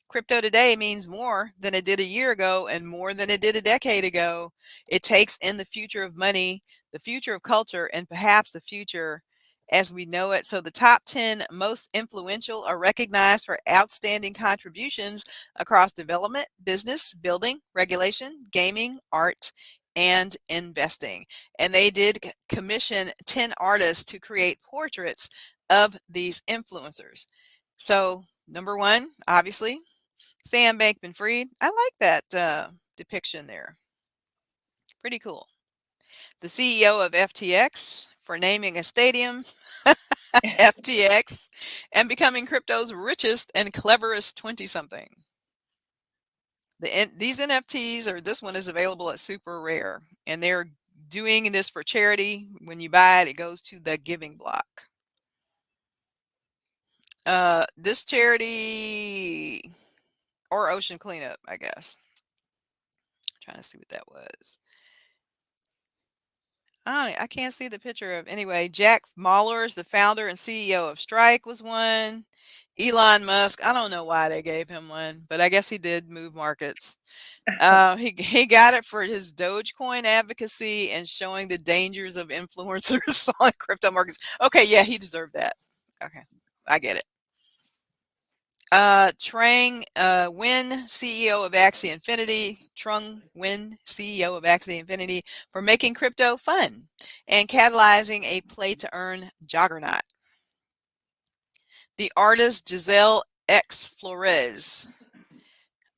Crypto today means more than it did a year ago and more than it did a decade ago. It takes in the future of money, the future of culture, and perhaps the future as we know it. So the top 10 most influential are recognized for outstanding contributions across development, business, building, regulation, gaming, art, and investing. And they did commission 10 artists to create portraits of these influencers. So number one, obviously, Sam Bankman-Fried. I like that depiction there. Pretty cool. The CEO of FTX for naming a stadium FTX and becoming crypto's richest and cleverest 20-something. These NFTs, or this one, is available at Super Rare, and they're doing this for charity. When you buy it, it goes to the Giving Block. This charity, or Ocean Cleanup, I guess. Trying to see what that was. I can't see the picture of, anyway, Jack Mallers, the founder and CEO of Strike, was one. Elon Musk, I don't know why they gave him one, but I guess he did move markets. He got it for his Dogecoin advocacy and showing the dangers of influencers on crypto markets. Okay, yeah, he deserved that. Okay, I get it. Trung Nguyen, CEO of Axie Infinity. Trung Nguyen, CEO of Axie Infinity, for making crypto fun and catalyzing a play-to-earn juggernaut. The artist Giselle X Flores.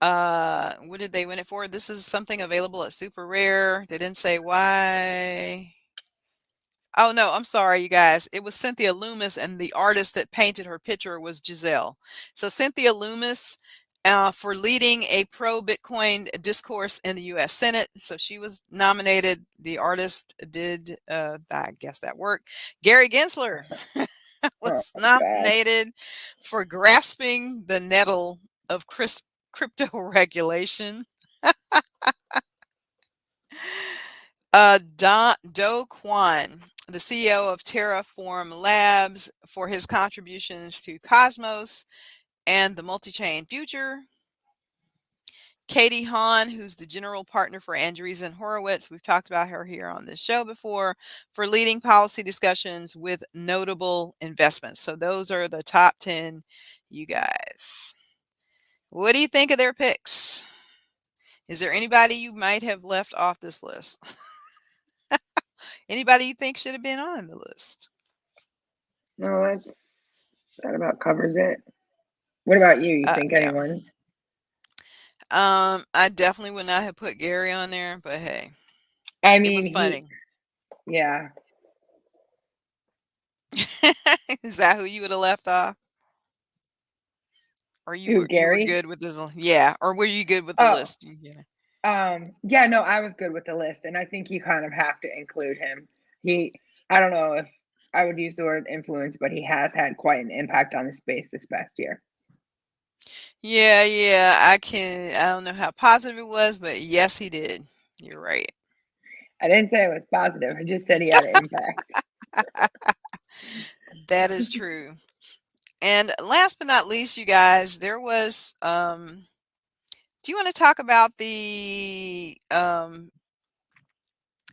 What did they win it for? This is something available at Super Rare. They didn't say why. Oh, no, I'm sorry, you guys. It was Cynthia Loomis, and the artist that painted her picture was Giselle. So Cynthia Loomis, for leading a pro-Bitcoin discourse in the U.S. Senate. So she was nominated. The artist did, I guess that worked. Gary Gensler was nominated for grasping the nettle of crypto regulation. Do Kwon, the CEO of Terraform Labs, for his contributions to Cosmos and the multi-chain future. Katie Hahn, who's the general partner for Andreessen Horowitz. We've talked about her here on this show before, for leading policy discussions with notable investments. So those are the top 10, you guys. What do you think of their picks? Is there anybody you might have left off this list? Anybody you think should have been on the list? No, that about covers it. What about you? You think Yeah. anyone? I definitely would not have put Gary on there, but hey, I it mean, was funny. Yeah. Is that who you would have left off? Or you were Gary? good with this? Yeah, or were you good with the list? Yeah, no, I was good with the list, and I think you kind of have to include him. I don't know if I would use the word influence, but he has had quite an impact on the space this past year. Yeah, I don't know how positive it was, but yes, he did. You're right. I didn't say it was positive. I just said he had an impact. That is true. And last but not least, you guys, there was, do you want to talk about the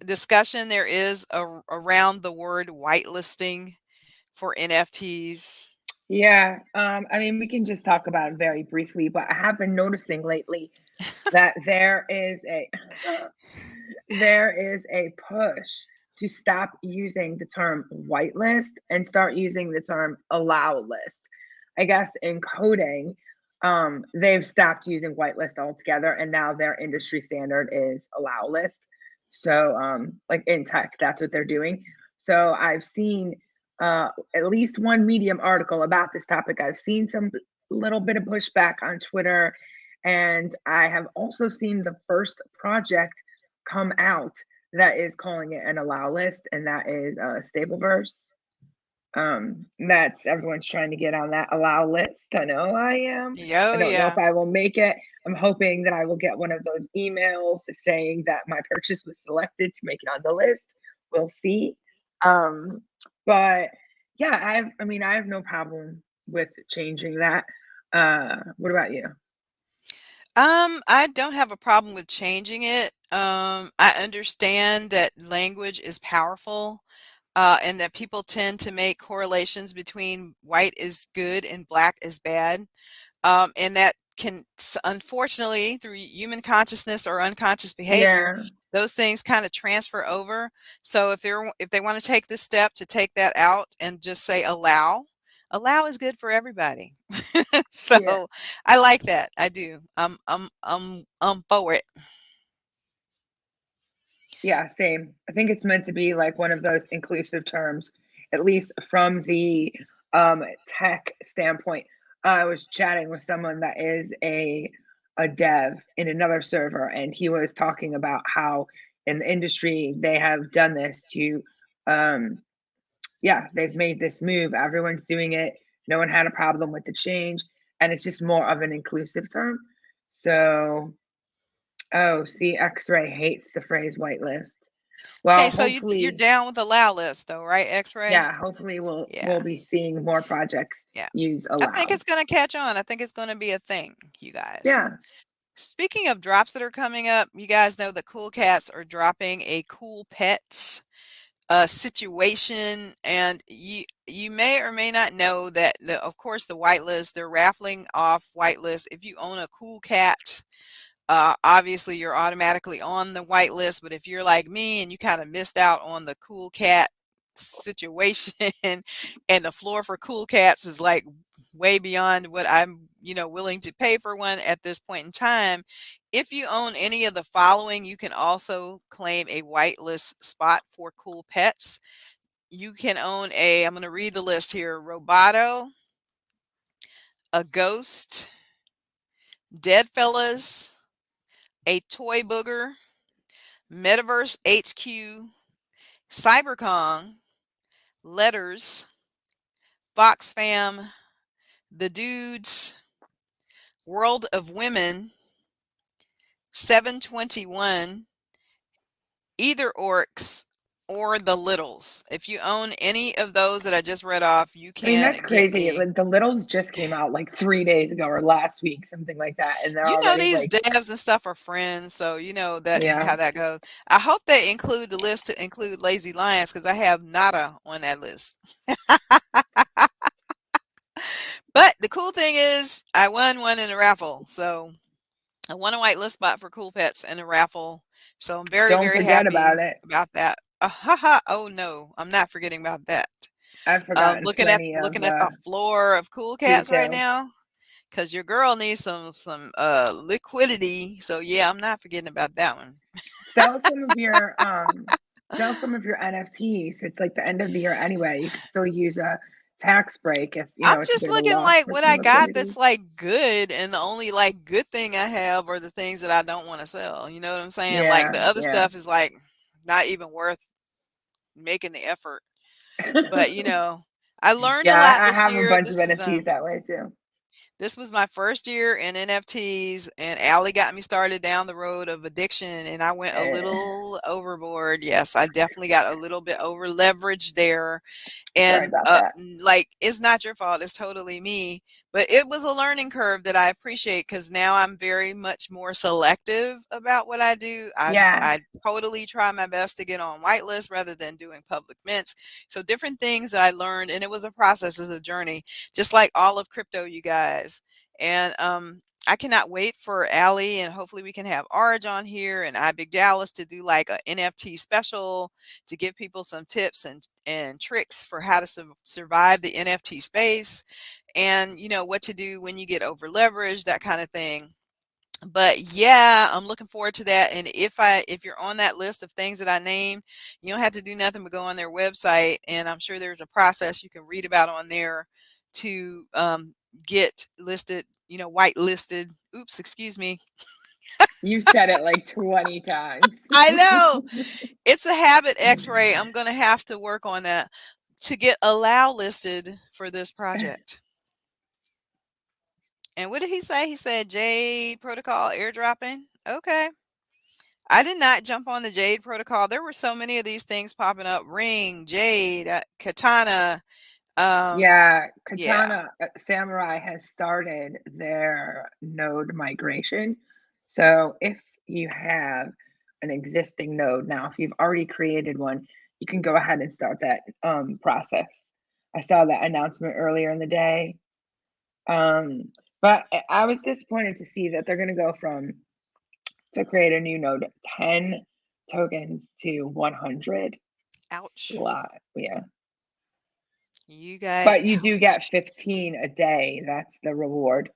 discussion there is around the word whitelisting for NFTs? Yeah, I mean, we can just talk about it very briefly, but I have been noticing lately that there is a push to stop using the term whitelist and start using the term allow list. I guess in coding, they've stopped using whitelist altogether, and now their industry standard is allow list. So, like in tech, that's what they're doing. So I've seen at least one Medium article about this topic. I've seen some little bit of pushback on Twitter, and I have also seen the first project come out that is calling it an allow list, and that is Stableverse. That's everyone's trying to get on that allow list. I know I am. I don't know if I will make it. I'm hoping that I will get one of those emails saying that my purchase was selected to make it on the list. We'll see. But yeah, I have no problem with changing that. What about you? I don't have a problem with changing it. I understand that language is powerful, and that people tend to make correlations between white is good and black is bad. And that can, unfortunately, through human consciousness or unconscious behavior, those things kind of transfer over. So if they want to take this step to take that out and just say allow, allow is good for everybody. So Yeah. I like that. I do. I'm for it. Yeah, same. I think it's meant to be like one of those inclusive terms, at least from the tech standpoint. I was chatting with someone that is a dev in another server, and he was talking about how in the industry they have done this to yeah, they've made this move. Everyone's doing it. No one had a problem with the change, and it's just more of an inclusive term. So, oh, see, X-Ray hates the phrase whitelist. Okay, Well, so you're hopefully, down with allow list though, right, X-ray? yeah, hopefully we'll Yeah, be seeing more projects yeah. use I think allowed. it's gonna catch on. I think it's gonna be a thing, you guys. Yeah. Speaking of drops that are coming up, you guys know that Cool Cats are dropping a Cool Pets situation, and you may or may not know that of course the whitelist, they're raffling off whitelist. If you own a Cool Cat, obviously you're automatically on the whitelist, but if you're like me and you kind of missed out on the Cool Cat situation and the floor for Cool Cats is like way beyond what I'm willing to pay for one at this point in time. If you own any of the following, you can also claim a whitelist spot for Cool Pets. You can own I'm going to read the list here: Roboto, a Ghost, Dead Fellas, a Toy Booger, Metaverse HQ, Cyberkong, Letters, Fox Fam, The Dudes, World of Women, 721, either Orcs or the Littles. If you own any of those that I just read off, you I mean, can that's get crazy. Like the Littles just came out like 3 days ago or last week, something like that, and they're already these like, devs and stuff are friends, so you know that yeah. how that goes. I hope they include the list to include Lazy Lions because I have nada on that list. But the cool thing is I won one in a raffle. So I won a whitelist spot for Cool Pets in a raffle. So I'm very, Don't very forget happy about it. about that. Haha. Oh no, I'm not forgetting about that. I've forgotten Looking at plenty of the floor of Cool Cats right details. now. Cause your girl needs some liquidity. So yeah, I'm not forgetting about that one. Sell some of your NFTs. It's like the end of the year anyway. You could still use a tax break if I'm it's a just bit of a looking loss like for what some I got liquidity. that's like good, and the only like good thing I have are the things that I don't want to sell. You know what I'm saying? Like Yeah, the other yeah. stuff is like not even worth making the effort. But I learned a Yeah, lot I this have a year. bunch of NFTs that way too. This was my first year in NFTs, and Allie got me started down the road of addiction, and I went a Eh, little overboard. Yes, I definitely got a little bit over leveraged there. Sorry And about that. like it's not your fault, it's totally me, but it was a learning curve that I appreciate because now I'm very much more selective about what I do. Yeah, I totally try my best to get on whitelist rather than doing public mints. So different things that I learned, and it was a process, as a journey, just like all of crypto, you guys. And I cannot wait for Allie, and hopefully we can have Arj on here and I Big Dallas to do like a NFT special to give people some tips and tricks for how to survive the NFT space, and what to do when you get over leveraged, that kind of thing. But yeah, I'm looking forward to that. And if you're on that list of things that I named, you don't have to do nothing but go on their website, and I'm sure there's a process you can read about on there to get listed, white listed. Oops, excuse me. you said it like 20 times. I know. It's a habit, X-ray. I'm going to have to work on that to get allow listed for this project. And what did he say? He said Jade protocol airdropping. Okay. I did not jump on the Jade protocol. There were so many of these things popping up. Ring, Jade, Katana. Yeah, Yeah. Katana Samurai has started their node migration. So if you have an existing node now, if you've already created one, you can go ahead and start that process. I saw that announcement earlier in the day. But I was disappointed to see that they're going to go to create a new node, 10 tokens to 100. Ouch. Lot, yeah. You guys. But you do get 15 a day. That's the reward.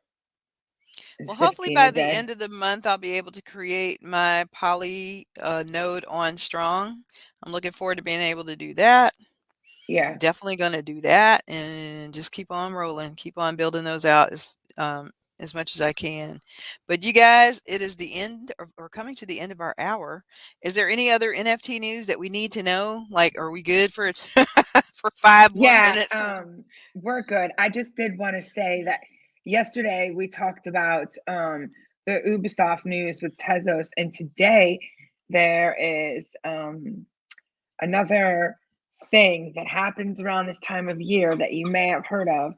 It's Well, hopefully 15 by a the day. end of the month, I'll be able to create my poly node on Strong. I'm looking forward to being able to do that. Yeah. Definitely going to do that and just keep on rolling, keep on building those out as much as I can. But you guys, it is the end or coming to the end of our hour. Is there any other NFT news that we need to know? Like, are we good for for 5 more Yeah, minutes? we're good. I just did want to say that yesterday we talked about the Ubisoft news with Tezos, and today there is another thing that happens around this time of year that you may have heard of.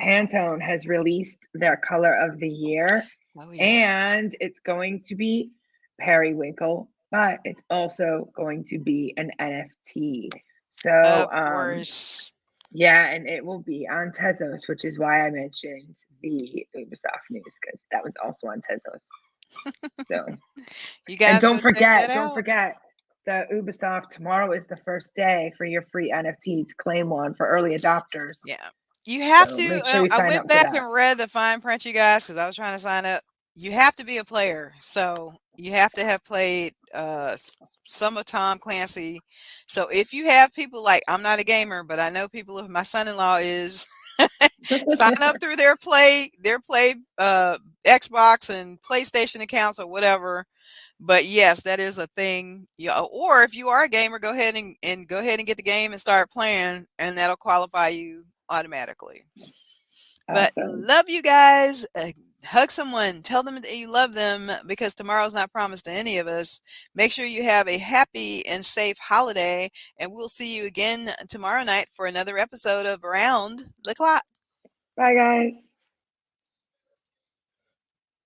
Pantone has released their color of the year, Oh yeah. and it's going to be periwinkle, but it's also going to be an NFT. So, Of course. yeah, and it will be on Tezos, which is why I mentioned the Ubisoft news, because that was also on Tezos. So, You guys and go check that don't out. forget, the Ubisoft tomorrow is the first day for your free NFTs. Claim one for early adopters. Yeah. You have So to, make sure you I sign went up for back that. and read the fine print, you guys, because I was trying to sign up. You have to be a player. So you have to have played some of Tom Clancy. So if you have people like, I'm not a gamer, but I know people, if my son-in-law is, sign up through their play Xbox and PlayStation accounts or whatever. But yes, that is a thing. Yeah, or if you are a gamer, go ahead and get the game and start playing, and that'll qualify you automatically. But Awesome. love you guys. Hug someone. Tell them that you love them, because tomorrow's not promised to any of us. Make sure you have a happy and safe holiday, and we'll see you again tomorrow night for another episode of Around the Clock. Bye, guys.